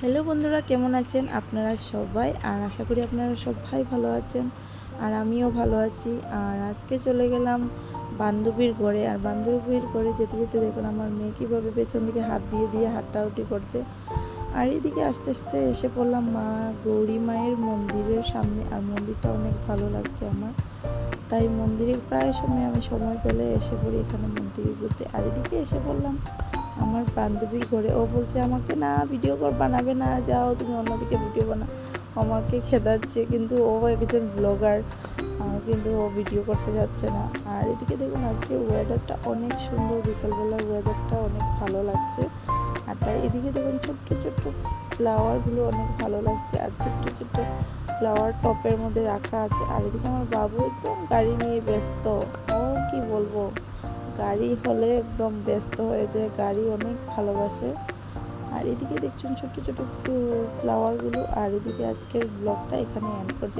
Hello বন্ধুরা, কেমন আছেন আপনারা সবাই? আর আশা করি আপনারা সবাই ভালো আছেন, আর আমিও ভালো আছি। আর আজকে চলে গেলাম বান্ধবীর ঘরে। আর বান্ধবীর ঘরে যেতে যেতে দেখুন আমার মেয়ে কীভাবে পেছন দিকে হাত দিয়ে দিয়ে হাঁটাউটি করছে। আর এদিকে আস্তে আস্তে এসে পড়লাম মা গৌরী মায়ের মন্দিরের সামনে। আর মন্দিরটা অনেক ভালো লাগছে আমার, তাই মন্দিরে প্রায় সময় আমি সময় পেলে এসে পড়ি এখানে মন্দিরে ঘুরতে। আর এদিকে এসে পড়লাম আমার বান্ধবীর ঘরে। ও বলছে আমাকে না ভিডিও বানাবে না, যাও তুমি অন্যদিকে ভিডিও বানাও। আমাকে খেদাচ্ছে, কিন্তু ও একজন ব্লগার, কিন্তু ও ভিডিও করতে যাচ্ছে না। আর এদিকে দেখুন আজকে ওয়েদারটা অনেক সুন্দর, বিকালবেলার ওয়েদারটা অনেক ভালো লাগছে। আর তাই এদিকে দেখুন ছোট্ট ছোট্ট ফ্লাওয়ারগুলো অনেক ভালো লাগছে। আর ছোট্ট ছোট্ট ফ্লাওয়ার টপের মধ্যে রাখা আছে। আর এদিকে আমার বাবু একদম গাড়ি নিয়ে ব্যস্ত। ও কি বলবো, গাড়ি হলে একদম ব্যস্ত হয়ে যায়, গাড়ি অনেক ভালোবাসে। আর এদিকে দেখছেন ছোট ছোট ফ্লাওয়ারগুলো। আর এদিকে আজকের ব্লগটা এখানে এন্ড করছি।